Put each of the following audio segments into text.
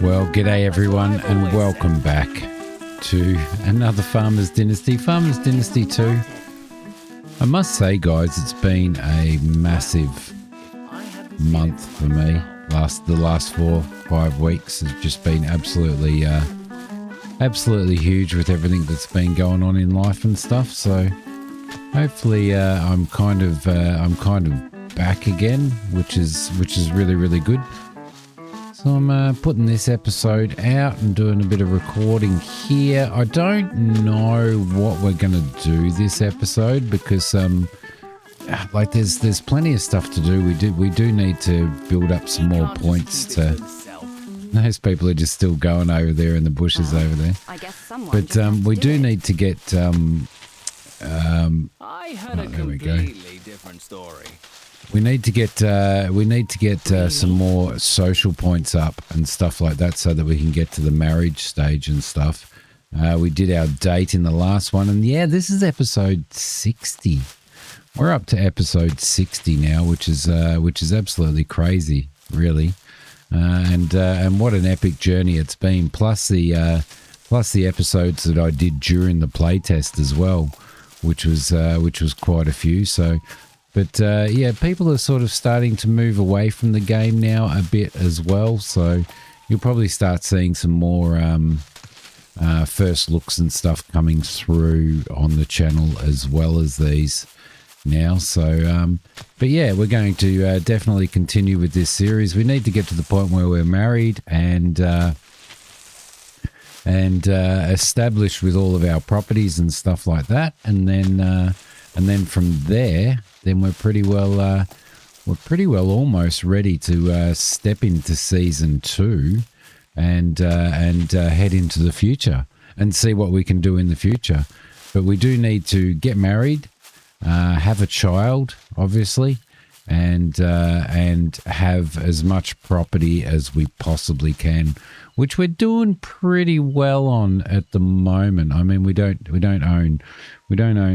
Well, g'day everyone and welcome back to another Farmers Dynasty, Farmers Dynasty 2. I must say, guys, it's been a massive month for me. The last 4-5 weeks has just been absolutely huge with everything that's been going on in life and stuff. So hopefully I'm kind of back again, which is really good. So I'm putting this episode out and doing a bit of recording here. I don't know what we're going to do this episode because there's plenty of stuff to do. We do need to build up some more points to. Those people are just still going over there in the bushes over there. But we do need to get I had a completely different story. We need to get some more social points up and stuff like that so that we can get to the marriage stage and stuff. We did our date in the last one, and yeah, this is episode 60. We're up to episode 60 now, which is absolutely crazy, really. And what an epic journey it's been. Plus the episodes that I did during the playtest as well, which was quite a few. So. But, yeah, people are sort of starting to move away from the game now a bit as well. So you'll probably start seeing some more first looks and stuff coming through on the channel as well as these now. So, but, yeah, we're going to definitely continue with this series. We need to get to the point where we're married and established with all of our properties and stuff like that. And then from there, then we're pretty well almost ready to step into season 2 and head into the future and see what we can do in the future. But we do need to get married, have a child, obviously, and have as much property as we possibly can, which we're doing pretty well on at the moment. I mean, we don't own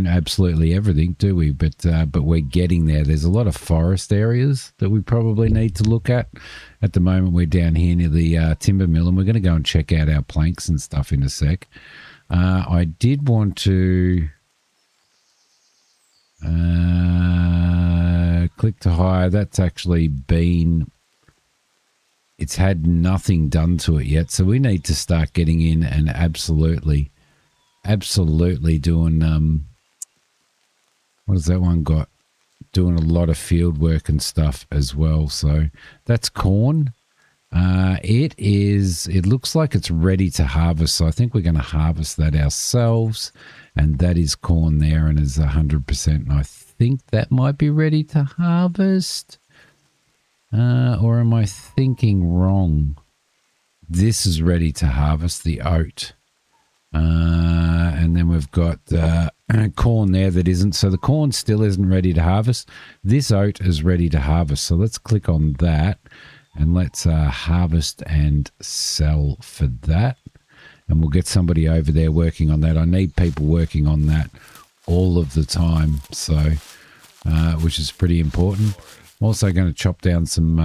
absolutely everything, do we? But we're getting there. There's a lot of forest areas that we probably need to look at. At the moment, we're down here near the timber mill, and we're going to go and check out our planks and stuff in a sec. I did want to click to hire. That's actually been... It's had nothing done to it yet, so we need to start getting in and absolutely doing what has that one got? Doing a lot of field work and stuff as well. So that's corn. It looks like it's ready to harvest, so I think we're going to harvest that ourselves, and that is corn there and is 100%, and I think that might be ready to harvest. Or am I thinking wrong? This is ready to harvest, the oat. And then we've got corn there that isn't. So the corn still isn't ready to harvest. This oat is ready to harvest. So let's click on that and let's harvest and sell for that. And we'll get somebody over there working on that. I need people working on that all of the time. So, which is pretty important. I'm also going to chop down some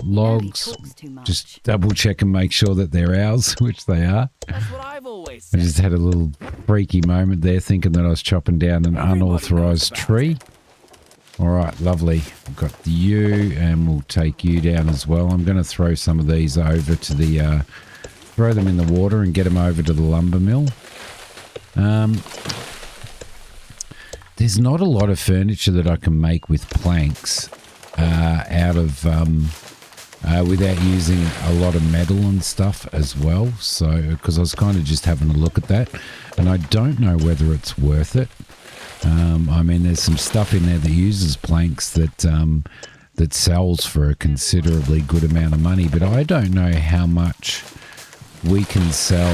logs, just double check and make sure that they're ours, which they are. That's what I've always said. I just had a little freaky moment there thinking that I was chopping down an unauthorized tree. All right, lovely. I've got you, and we'll take you down as well. I'm going to throw some of these over to the, throw them in the water and get them over to the lumber mill. There's not a lot of furniture that I can make with planks out of without using a lot of metal and stuff as well. So, because I was kind of just having a look at that, and I don't know whether it's worth it. I mean, there's some stuff in there that uses planks that sells for a considerably good amount of money, but I don't know how much we can sell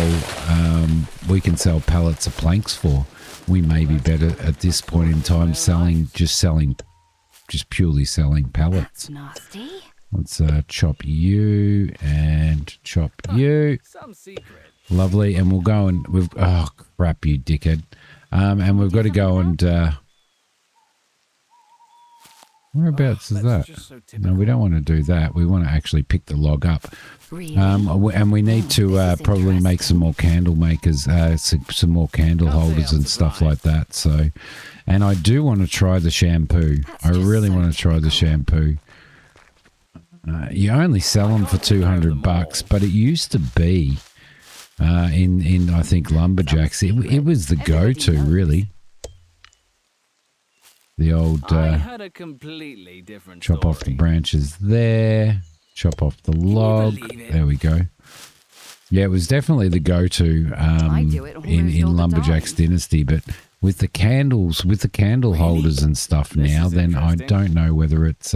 pallets of planks for. We may be better at this point in time just purely selling pallets. That's nasty. Let's chop you and chop you. Some secret. Lovely, and we'll go and oh crap, you dickhead. And we've got to go and Whereabouts is that? Just so No, typical. we don't want to do that. We want to actually pick the log up. Really? And we need to This is probably make some more candle makers, some more candle Can't say holders I'm and stuff surprised. like that. So, and I do want to try the shampoo. That's I just really so want to try the typical. shampoo. You only sell them for $200, but it used to be in I think Lumberjacks. It was the go-to, really. The old I had a completely different chop story. off the branches there, chop off the log. believe it? There we go. Yeah, it was definitely the go-to I do it almost all in the Lumberjacks time. Dynasty, but with the candles, with the candle holders and stuff This now, is then I interesting. don't know whether it's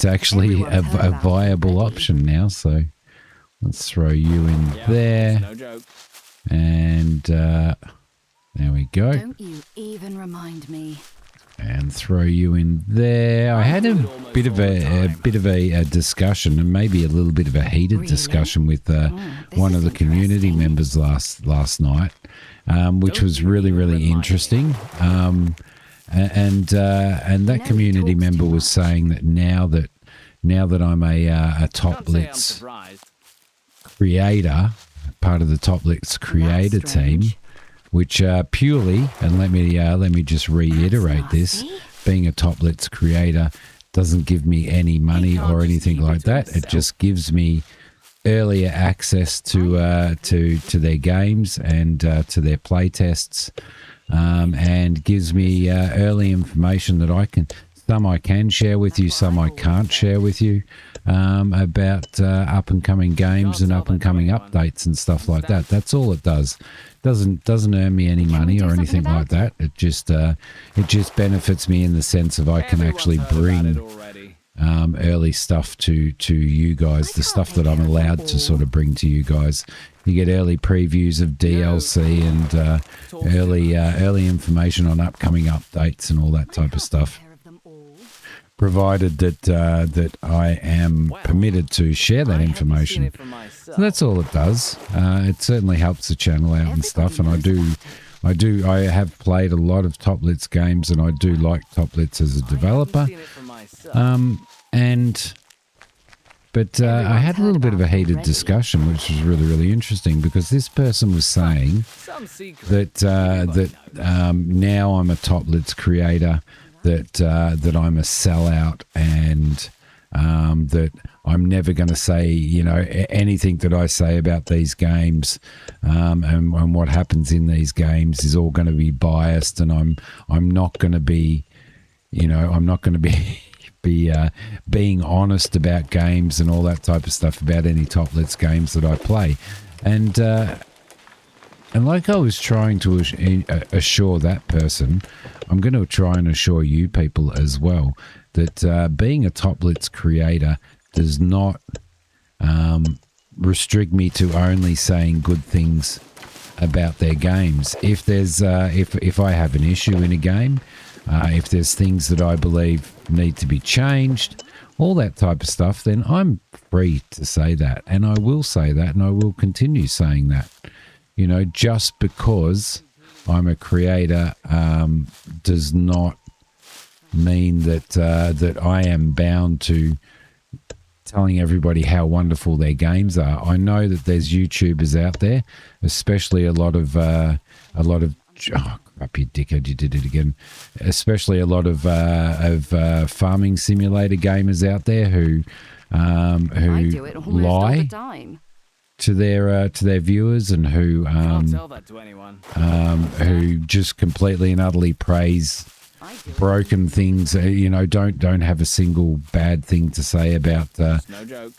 actually Everyone's heard a about it viable already. option now. So let's throw you in Yeah, there, it's no joke. and there we go, Don't you even remind me. and throw you in there. I had a bit of a discussion, and maybe a little bit of a heated Really? discussion with This one is of the community interesting. members last night, which Don't was you really even really remind me. interesting. And that No, he community talks member too was much. saying that now that I'm a Top Can't say I'm Blitz surprised. creator, part of the Top Blitz creator team, strange. which purely, and let me just reiterate this, nasty. being a Top Blitz creator doesn't give me any money can't or just anything keep it like to that. It himself. just gives me earlier access to their games and to their play tests, and gives me early information that I can share with you, some I can't share with you, about up and coming games and up and coming updates and stuff like that. That's all it does. Doesn't earn me any money do or something anything like about that. It just benefits me in the sense of I can Everyone's actually heard about bring it already. early stuff to you guys, the can't stuff that take I'm care of them allowed to all. sort of bring to you guys. You get early previews of DLC and early information on upcoming updates and all that type of stuff, Care of them all. provided that I am permitted to share that I haven't seen information. it for myself. So that's all it does. It certainly helps the channel out and stuff, and I have played a lot of Top Blitz games, and I do like Top Blitz as a developer. I haven't seen it for myself. But I had a little bit of a heated discussion, which was really, really interesting, because this person was saying Some secret. that now I'm a Top Blitz creator, that I'm a sellout, and that I'm never going to say, anything that I say about these games, and what happens in these games is all going to be biased, and I'm not going to be, I'm not going to be being honest about games and all that type of stuff about any Top Blitz games that I play, and like I was trying to assure that person, I'm going to try and assure you people as well that being a Top Blitz creator does not restrict me to only saying good things about their games. If there's if I have an issue in a game, if there's things that I believe need to be changed, all that type of stuff, then I'm free to say that, and I will say that, and I will continue saying that. Just because I'm a creator does not mean that I am bound to telling everybody how wonderful their games are. I know that there's YouTubers out there, especially a lot of oh crap, you dickhead, you did it again. Especially a lot of farming simulator gamers out there who I do it almost all the lie time. to their viewers, and who Can't tell that to anyone. who just completely and utterly praise I do it. broken things. Don't have a single bad thing to say about It's no joke.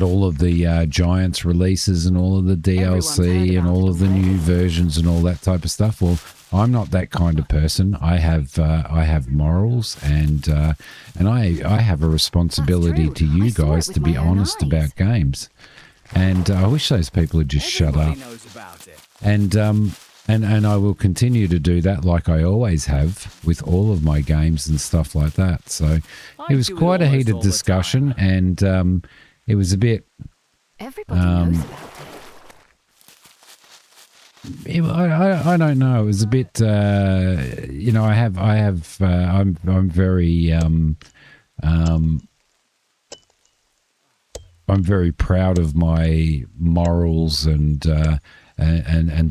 all of the Giants releases and all of the Everyone's heard DLC and about all it of the new versions and all that type of stuff. Well, I'm not that kind of person. I have morals, and I have a responsibility That's true. to you I saw it guys with to be my own honest eyes. about games. And I wish those people would just shut Everybody up. knows about it. And I will continue to do that, like I always have with all of my games and stuff like that. So I it was do it quite a almost heated all the discussion, time. and it was a bit, Everybody knows about it. I don't know. It was a bit, I'm very, I'm very proud of my morals and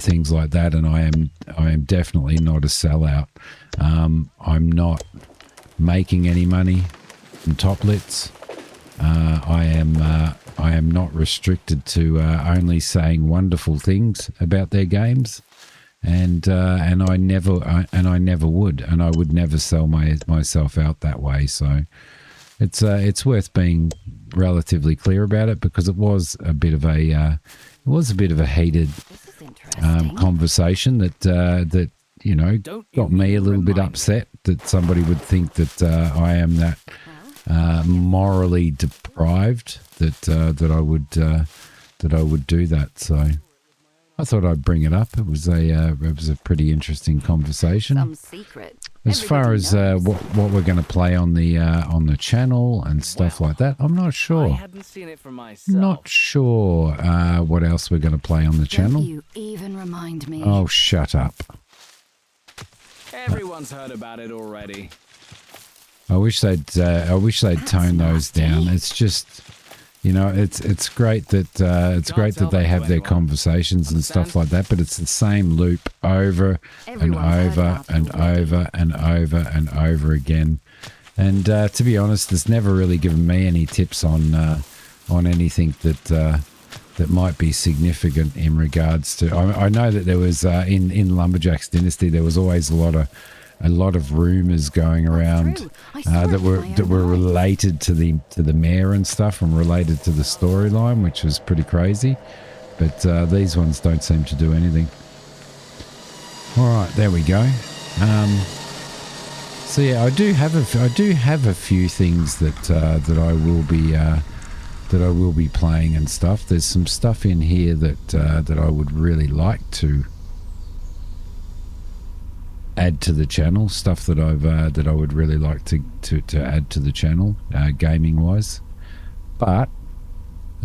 things like that, and I am definitely not a sellout. I'm not making any money from Toplets. I am not restricted to only saying wonderful things about their games, and I never would, and I would never sell myself out that way. So it's worth being relatively clear about it, because it was a bit of a heated This is interesting. conversation that got me a little bit upset that somebody would think that I am that morally deprived that I would do that. So I thought I'd bring it up. It was a pretty interesting conversation. Some secret. As far as what we're going to play on the channel and stuff like that, I'm not I sure. hadn't seen it for myself. Not sure what else we're going to play on the channel. Don't you even remind me. Oh, shut up. Everyone's heard about it already. I wish they'd tone those down. It's just, it's great that they have their conversations and stuff like that, but it's the same loop over and over and over and over and over again. And to be honest, it's never really given me any tips on anything that might be significant in regards to. I know that there was in Lumberjack's Dynasty, there was always a lot of rumors going around that were related to the mayor and stuff, and related to the storyline, which was pretty crazy. But these ones don't seem to do anything. All right, there we go. So yeah, I do have a few things that I will be playing and stuff. There's some stuff in here that I would really like to add to the channel, stuff that I would really like to add to the channel, gaming wise, but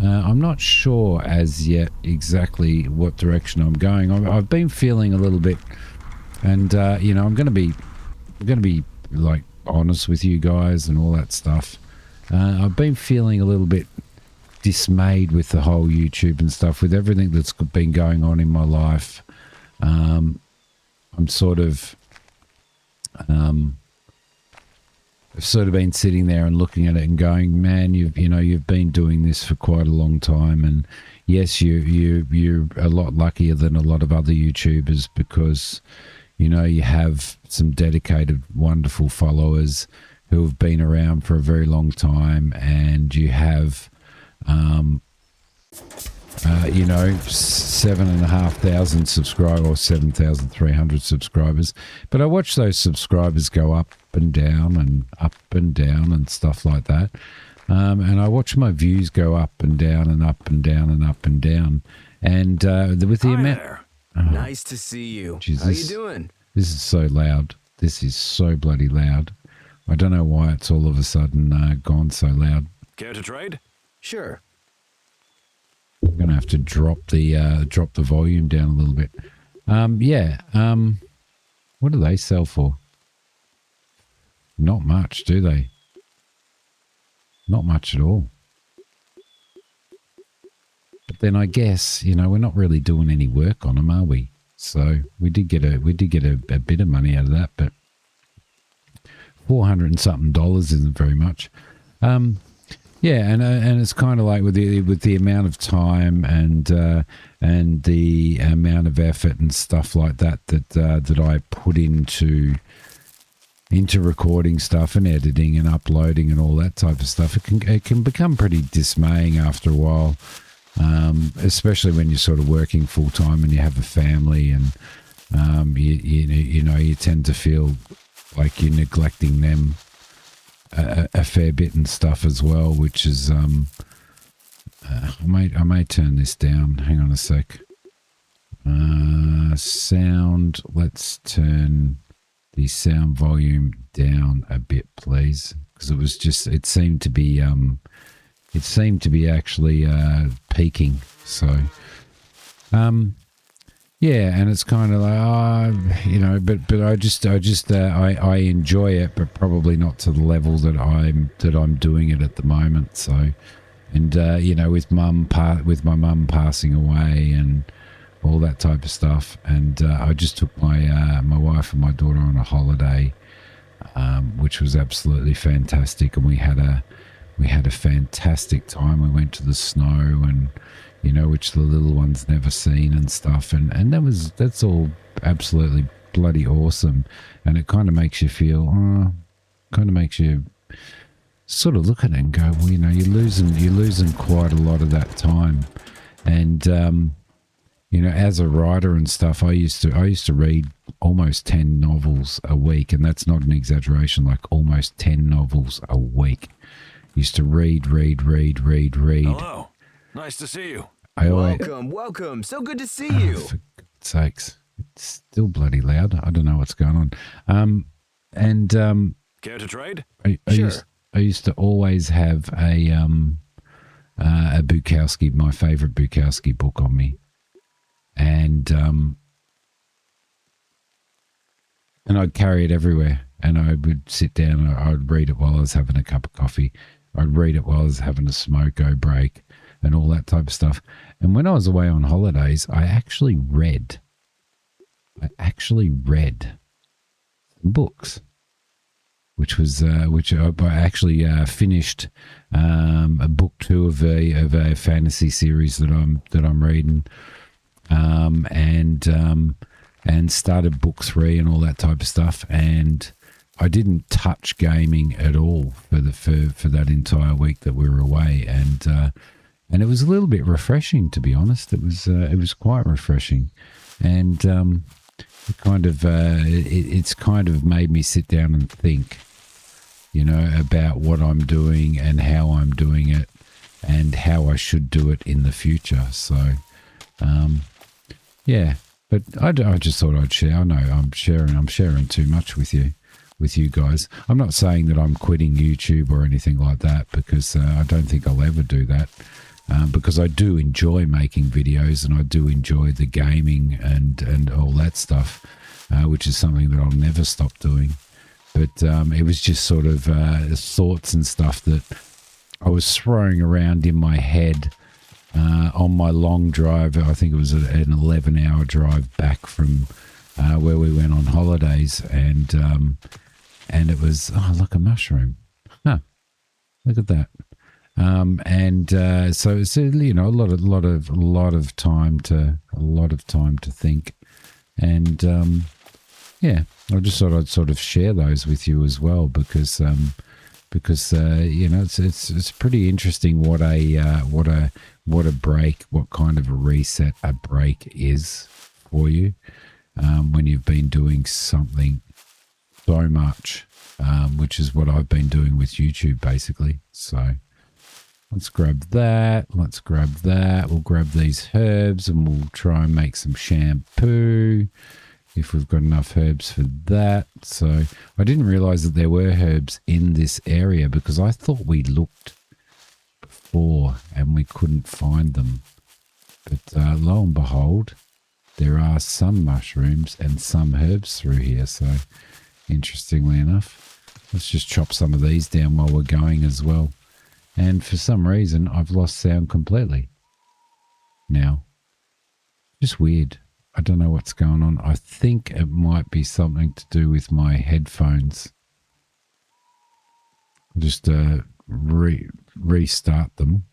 I'm not sure as yet exactly what direction I'm going. I've been feeling a little bit, and I'm going to be like honest with you guys and all that stuff. I've been feeling a little bit dismayed with the whole YouTube and stuff, with everything that's been going on in my life. I'm sort of I've sort of been sitting there and looking at it and going, man, you've been doing this for quite a long time, and yes, you're a lot luckier than a lot of other YouTubers, because you have some dedicated, wonderful followers who have been around for a very long time, and you have 7,500 subscribers, or 7,300 subscribers. But I watch those subscribers go up and down and stuff like that. And I watch my views go up and down and up and down and up and down. And with the amount... Nice to see you. Jesus, how you doing? This is so loud. This is so bloody loud. I don't know why it's all of a sudden gone so loud. Care to trade? Sure. I'm going to have to drop the volume down a little bit. What do they sell for? Not much, do they? Not much at all. But then I guess, we're not really doing any work on them, are we? So we did get a bit of money out of that, but $400 and something isn't very much. Yeah, and it's kind of like with the amount of time and the amount of effort and stuff like that I put into recording stuff and editing and uploading and all that type of stuff. It can become pretty dismaying after a while, especially when you're sort of working full time and you have a family, and you tend to feel like you're neglecting them a fair bit and stuff as well, which is I may turn this down. Hang on a sec. Sound. Let's turn the sound volume down a bit, please, because it seemed to be actually peaking. So Yeah, and it's kind of like, but I enjoy it, but probably not to the level that I'm doing it at the moment. So, and with my mum passing away and all that type of stuff, and I just took my wife and my daughter on a holiday, which was absolutely fantastic, and we had a fantastic time. We went to the snow and, which the little ones never seen and stuff. And that's all absolutely bloody awesome. And it kind of makes you feel, kind of makes you sort of look at it and go, well, you're losing quite a lot of that time. And, as a writer and stuff, I used to read almost 10 novels a week. And that's not an exaggeration, like almost 10 novels a week. Used to read. Hello. Nice to see you. Welcome. So good to see you. For God's sakes. It's still bloody loud. I don't know what's going on. Care to trade? I used to always have a Bukowski, my favorite Bukowski book on me. And I'd carry it everywhere. And I would sit down and I would read it while I was having a cup of coffee. I'd read it while I was having a smoko break and all that type of stuff. And when I was away on holidays, I actually read books, which I actually finished a book 2 of a fantasy series that I'm reading, and started book 3 and all that type of stuff. And I didn't touch gaming at all for that entire week that we were away, and it was a little bit refreshing, to be honest. It was quite refreshing, and it's kind of made me sit down and think, about what I'm doing and how I'm doing it, and how I should do it in the future. So, yeah. But I just thought I'd share. I know I'm sharing too much with you guys. I'm not saying that I'm quitting YouTube or anything like that, because I don't think I'll ever do that, because I do enjoy making videos and I do enjoy the gaming and all that stuff, which is something that I'll never stop doing. But it was just sort of thoughts and stuff that I was throwing around in my head on my long drive. I think it was an 11-hour drive back from where we went on holidays, and it was, look, a mushroom. Huh. Look at that. So it's a lot of time to think, and I just thought I'd sort of share those with you as well, because it's pretty interesting what a break, what kind of a reset a break is for you, when you've been doing something so much, which is what I've been doing with YouTube, basically. So let's grab that. We'll grab these herbs and we'll try and make some shampoo if we've got enough herbs for that. So I didn't realize that there were herbs in this area, because I thought we looked before and we couldn't find them. But lo and behold, there are some mushrooms and some herbs through here. So interestingly enough, let's just chop some of these down while we're going as well. And for some reason, I've lost sound completely now. Just weird. I don't know what's going on. I think it might be something to do with my headphones. I'll just restart them.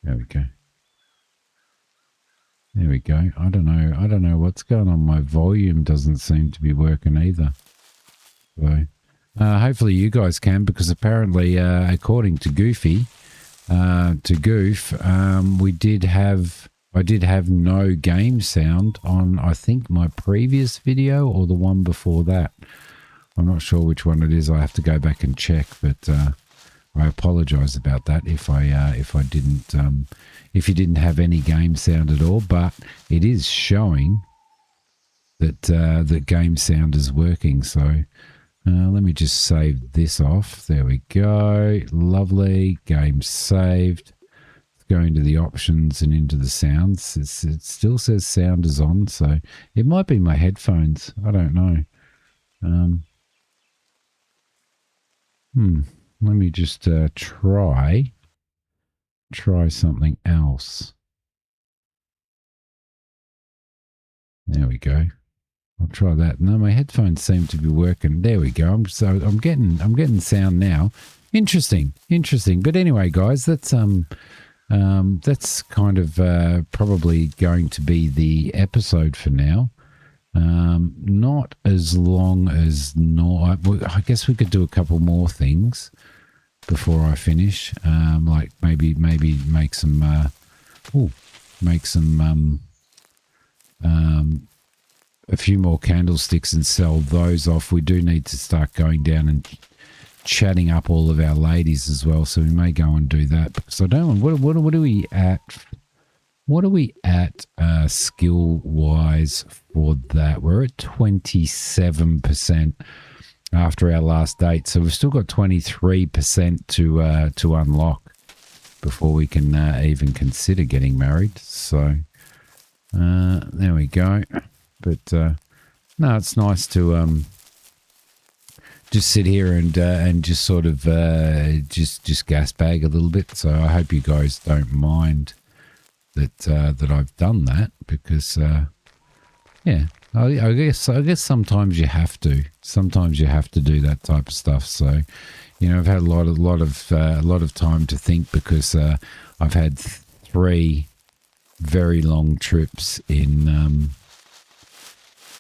There we go. I don't know what's going on. My volume doesn't seem to be working either. So hopefully you guys can, because apparently, according to Goofy, I did have no game sound on, I think, my previous video or the one before that. I'm not sure which one it is. I have to go back and check, but I apologize about that if you didn't have any game sound at all. But it is showing that the game sound is working. So let me just save this off. There we go. Lovely. Game saved. go into the options and into the sounds. It still says sound is on, so it might be my headphones. I don't know. Let me just try something else. There we go. I'll try that. No, my headphones seem to be working. There we go. I'm getting sound now. Interesting. But anyway, guys, that's kind of probably going to be the episode for now. Not as long as I guess we could do a couple more things before I finish. Like maybe make some a few more candlesticks and sell those off. We do need to start going down and chatting up all of our ladies as well, so we may go and do that. Because I don't. What are we at? What are we at skill wise for that? We're at 27% after our last date, so we've still got 23% to unlock before we can even consider getting married. So there we go. But no, it's nice to just sit here and just sort of just gas bag a little bit. So I hope you guys don't mind that I've done that, because yeah, I guess sometimes you have to. Sometimes you have to do that type of stuff. So, you know, I've had a lot of time to think, because I've had 3 very long trips in.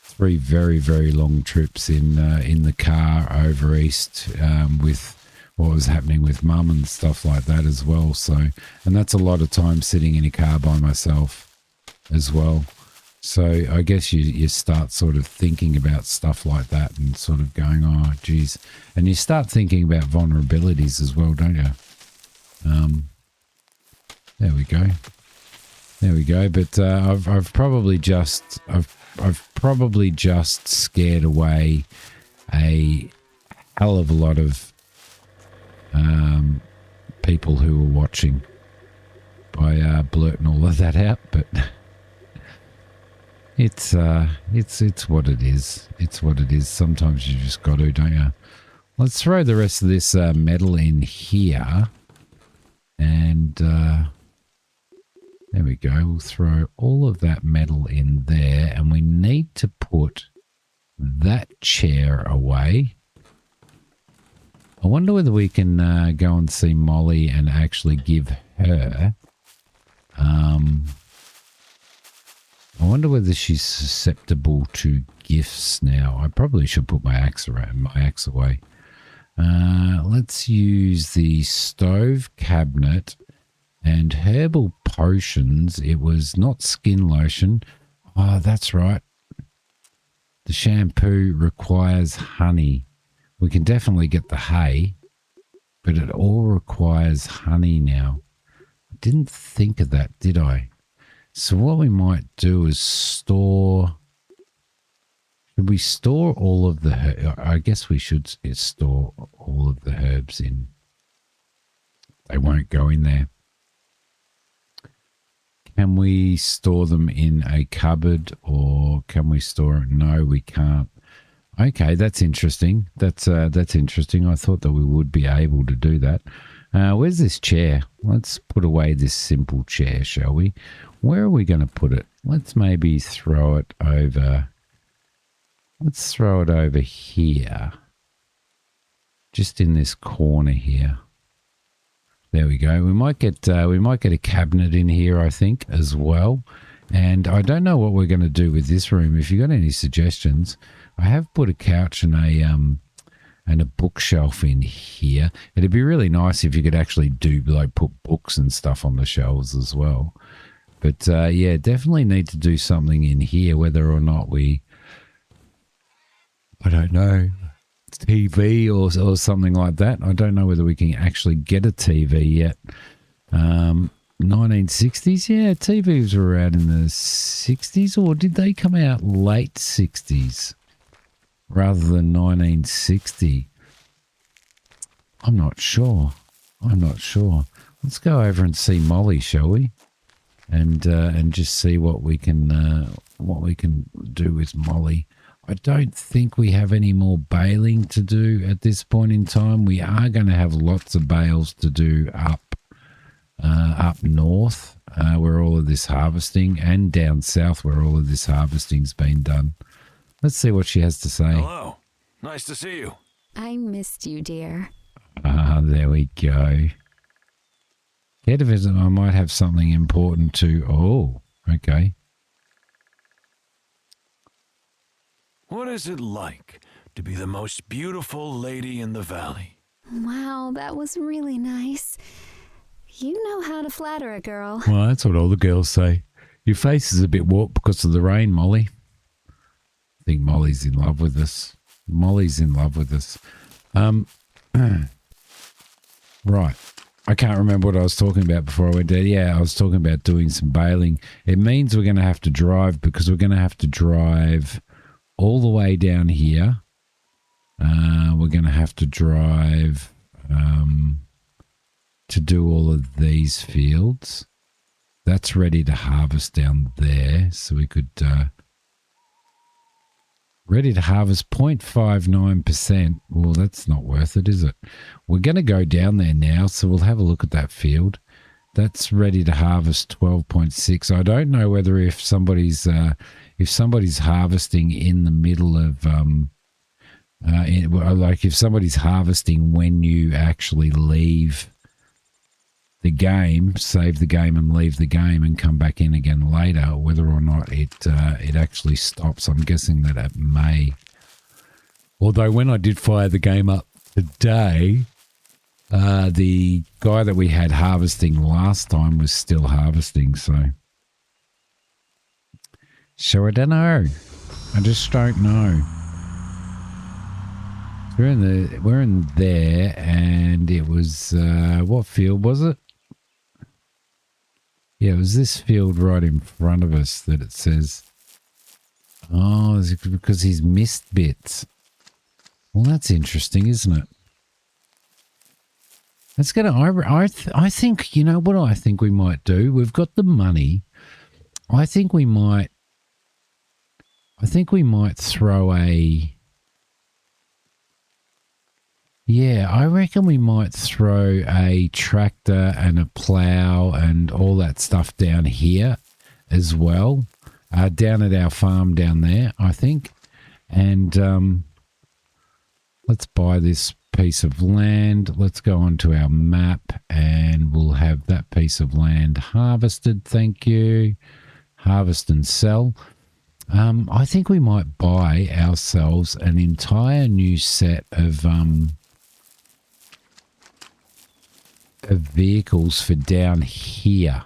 3 very, very long trips in the car over east with what was happening with mum and stuff like that as well. So, and that's a lot of time sitting in a car by myself as well. So I guess you start sort of thinking about stuff like that and sort of going, oh, geez. And you start thinking about vulnerabilities as well, don't you? There we go. There we go. But I've probably just scared away a hell of a lot of people who were watching by blurting all of that out. But it's what it is. It's what it is. Sometimes you just got to, don't you? Let's throw the rest of this metal in here, and there we go. We'll throw all of that metal in there, and we need to put that chair away. I wonder whether we can go and see Molly and actually give her. I wonder whether she's susceptible to gifts now. I probably should put my axe away. Let's use the stove cabinet. And herbal potions, it was not skin lotion. Oh, that's right. The shampoo requires honey. We can definitely get the hay, but it all requires honey now. I didn't think of that, did I? So what we might do is store... Should we store all of the... I guess we should store all of the herbs in. They won't go in there. Can we store them in a cupboard, or can we store it? No, we can't. Okay, that's interesting. That's interesting. I thought that we would be able to do that. Where's this chair? Let's put away this simple chair, shall we? Where are we going to put it? Let's maybe throw it over. Let's throw it over here. Just in this corner here. There we go. We might get a cabinet in here, I think, as well. And I don't know what we're going to do with this room. If you got any suggestions, I have put a couch and a bookshelf in here. It'd be really nice if you could actually do put books and stuff on the shelves as well. But yeah, definitely need to do something in here, whether or not I don't know. TV or something like that. I don't know whether we can actually get a TV yet. 1960s, yeah, TVs were out in the 60s, or did they come out late 60s rather than 1960? I'm not sure. Let's go over and see Molly, shall we? And just see what we can do with Molly. I don't think we have any more baling to do at this point in time. We are going to have lots of bales to do up north, where all of this harvesting, and down south where all of this harvesting's been done. Let's see what she has to say. Hello. Nice to see you. I missed you, dear. There we go. Care to visit? I might have something important to... Oh, okay. What is it like to be the most beautiful lady in the valley? Wow, that was really nice. You know how to flatter a girl. Well, that's what all the girls say. Your face is a bit warped because of the rain, Molly. I think Molly's in love with us. Molly's in love with us. Right. I can't remember what I was talking about before I went there. Yeah, I was talking about doing some baling. It means we're going to have to drive, because we're going to have to drive all the way down here. We're going to have to drive to do all of these fields. That's ready to harvest down there. So we could... ready to harvest 0.59%. Well, that's not worth it, is it? We're going to go down there now, so we'll have a look at that field. That's ready to harvest 12.6. I don't know whether if somebody's harvesting in the middle of like if somebody's harvesting when you actually leave the game, save the game and leave the game and come back in again later, whether or not it actually stops. I'm guessing that it may. Although when I did fire the game up today, the guy that we had harvesting last time was still harvesting, so I don't know. I just don't know. We're in there, and it was what field was it? Yeah, it was this field right in front of us that it says, oh, is it because he's missed bits? Well, that's interesting, isn't it? That's going to, I think, you know what I think we might do? We've got the money. I think we might throw a, yeah, I reckon we might throw a tractor and a plow and all that stuff down here as well, down at our farm down there, I think. And let's buy this piece of land. Let's go onto our map and we'll have that piece of land harvested. Thank you. Harvest and sell. I think we might buy ourselves an entire new set of vehicles for down here.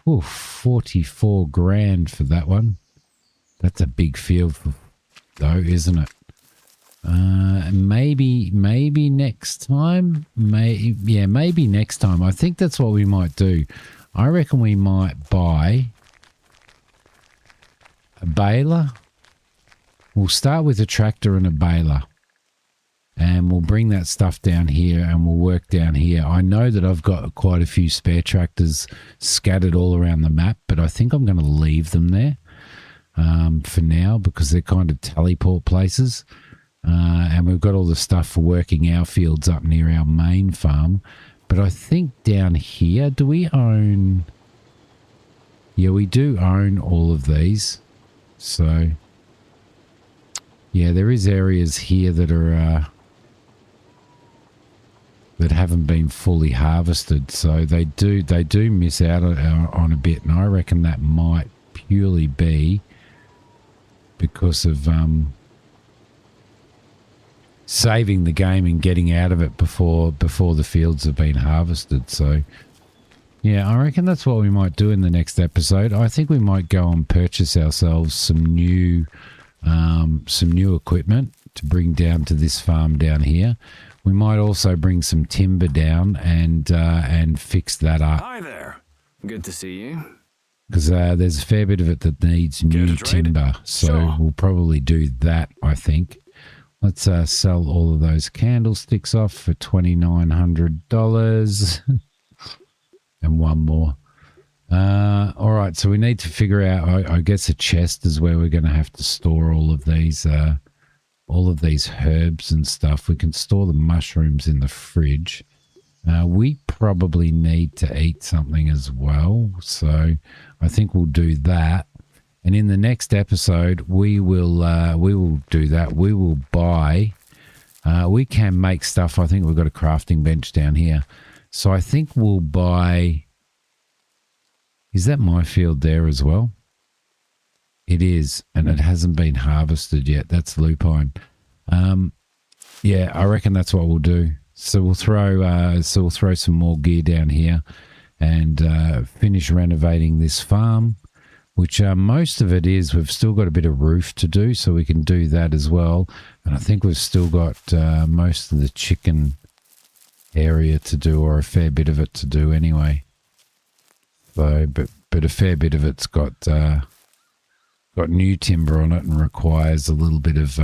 Ooh, 44 grand for that one. That's a big field though, isn't it? Maybe next time. Maybe next time. I think that's what we might do. I reckon we might buy a baler. We'll start with a tractor and a baler. And we'll bring that stuff down here and we'll work down here. I know that I've got quite a few spare tractors scattered all around the map, but I think I'm going to leave them there for now because they're kind of teleport places. And we've got all the stuff for working our fields up near our main farm. But I think down here, do we own... Yeah, we do own all of these. So, yeah, there is areas here that are... that haven't been fully harvested, so they do miss out on a bit, and I reckon that might purely be because of saving the game and getting out of it before the fields have been harvested. So yeah, I reckon that's what we might do in the next episode. I think we might go and purchase ourselves some new equipment to bring down to this farm down here. We might also bring some timber down and fix that up. Hi there. Good to see you. Because there's a fair bit of it that needs new timber. So we'll probably do that, I think. Let's sell all of those candlesticks off for $2,900. And one more. All right, so we need to figure out, I guess a chest is where we're going to have to store all of these herbs and stuff. We can store the mushrooms in the fridge. We probably need to eat something as well, so I think we'll do that. And in the next episode, we will do that. We will buy. We can make stuff. I think we've got a crafting bench down here, so I think we'll buy. Is that my field there as well? It is, and it hasn't been harvested yet. That's lupine. Yeah, I reckon that's what we'll do. So we'll throw some more gear down here and finish renovating this farm, which most of it is. We've still got a bit of roof to do, so we can do that as well. And I think we've still got most of the chicken area to do, or a fair bit of it to do anyway. So, but a fair bit of it's got new timber on it and requires a little bit of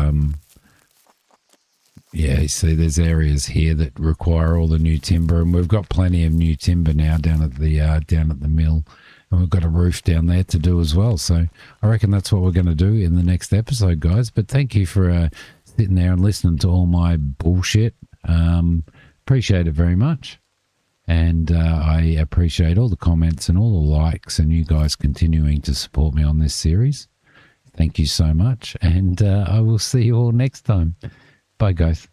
yeah, you see there's areas here that require all the new timber, and we've got plenty of new timber now down at the mill, and we've got a roof down there to do as well. So I reckon that's what we're going to do in the next episode, guys. But thank you for sitting there and listening to all my bullshit. Appreciate it very much. And I appreciate all the comments and all the likes and you guys continuing to support me on this series. Thank you so much. And I will see you all next time. Bye, guys.